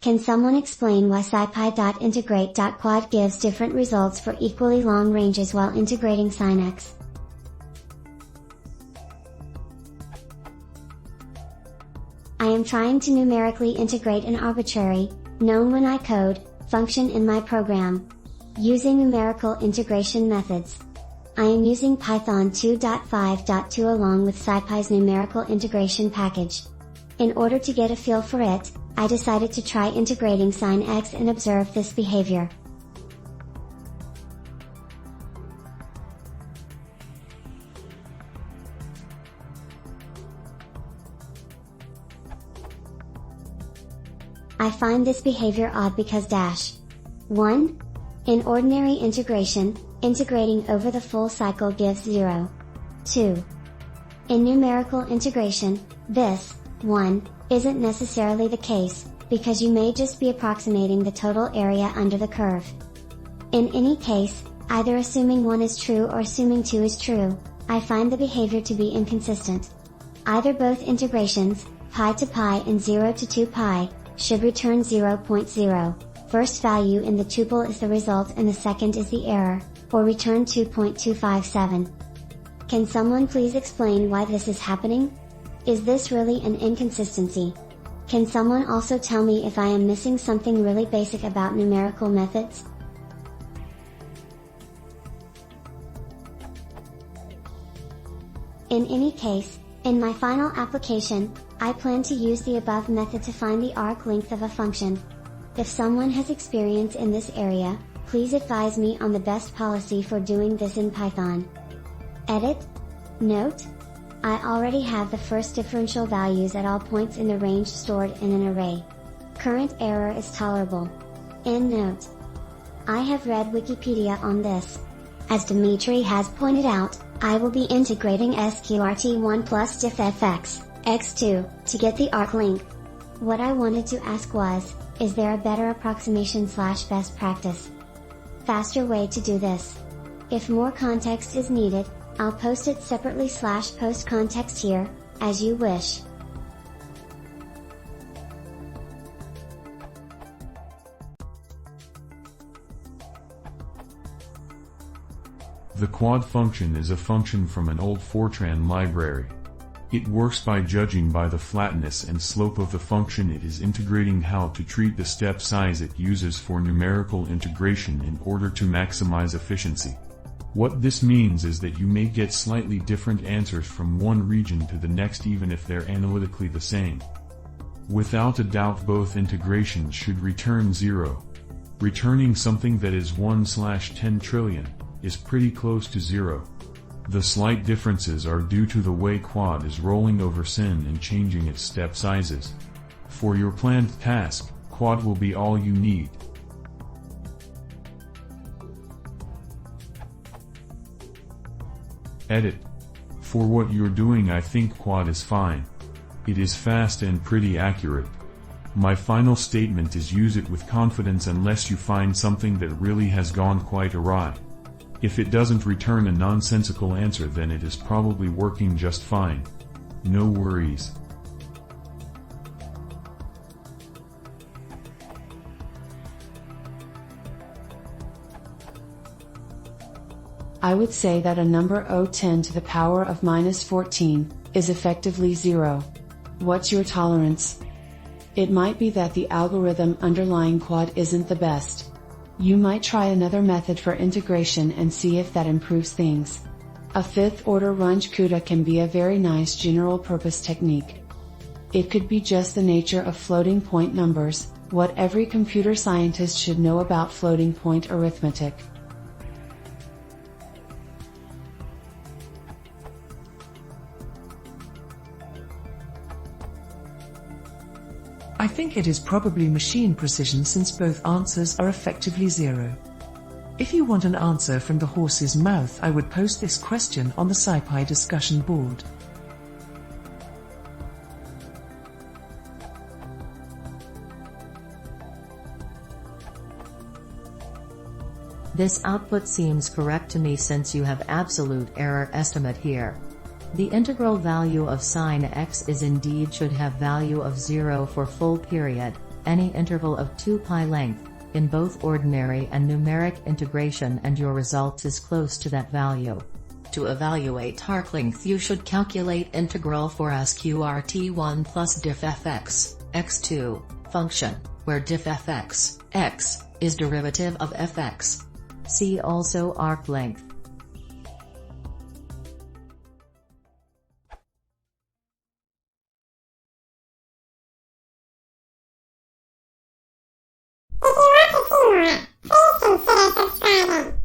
Can someone explain why scipy.integrate.quad gives different results for equally long ranges while integrating sin x? I am trying to numerically integrate an arbitrary, known when I code, function in my program, using numerical integration methods. I am using Python 2.5.2 along with scipy's numerical integration package. In order to get a feel for it, I decided to try integrating sin x and observe this behavior. I find this behavior odd because 1. In ordinary integration, integrating over the full cycle gives 0. 2. In numerical integration, this 1 isn't necessarily the case, because you may just be approximating the total area under the curve. In any case, either assuming 1 is true or assuming 2 is true, I find the behavior to be inconsistent. Either both integrations, pi to pi and 0 to 2 pi, should return 0.0, first value in the tuple is the result and the second is the error, or return 2.257. Can someone please explain why this is happening? Is this really an inconsistency? Can someone also tell me if I am missing something really basic about numerical methods? In any case, in my final application, I plan to use the above method to find the arc length of a function. If someone has experience in this area, please advise me on the best policy for doing this in Python. Edit. Note: I already have the first differential values at all points in the range stored in an array. Current error is tolerable. Endnote. I have read Wikipedia on this. As Dimitri has pointed out, I will be integrating sqrt1 plus difffx, x2, to get the arc length. What I wanted to ask was, is there a better approximation / best practice? Faster way to do this? If more context is needed, I'll post it separately / post context here, as you wish. The quad function is a function from an old Fortran library. It works by judging by the flatness and slope of the function it is integrating how to treat the step size it uses for numerical integration in order to maximize efficiency. What this means is that you may get slightly different answers from one region to the next even if they're analytically the same. Without a doubt both integrations should return 0. Returning something that is 1/10 trillion is pretty close to 0. The slight differences are due to the way quad is rolling over sin and changing its step sizes. For your planned task, quad will be all you need. Edit. For what you're doing I think quad is fine. It is fast and pretty accurate. My final statement is use it with confidence unless you find something that really has gone quite awry. If it doesn't return a nonsensical answer then it is probably working just fine. No worries. I would say that a number 010 to the power of -14 is effectively 0. What's your tolerance? It might be that the algorithm underlying quad isn't the best. You might try another method for integration and see if that improves things. A fifth-order range CUDA can be a very nice general-purpose technique. It could be just the nature of floating point numbers, what every computer scientist should know about floating point arithmetic. I think it is probably machine precision since both answers are effectively 0. If you want an answer from the horse's mouth, I would post this question on the SciPy discussion board. This output seems correct to me since you have absolute error estimate here. The integral value of sin x is indeed should have value of 0 for full period, any interval of 2 pi length, in both ordinary and numeric integration, and your result is close to that value. To evaluate arc length, you should calculate integral for sqrt1 plus diff fx, x2, function, where diff fx, x, is derivative of fx. See also arc length. If you want to see more, please consider subscribing.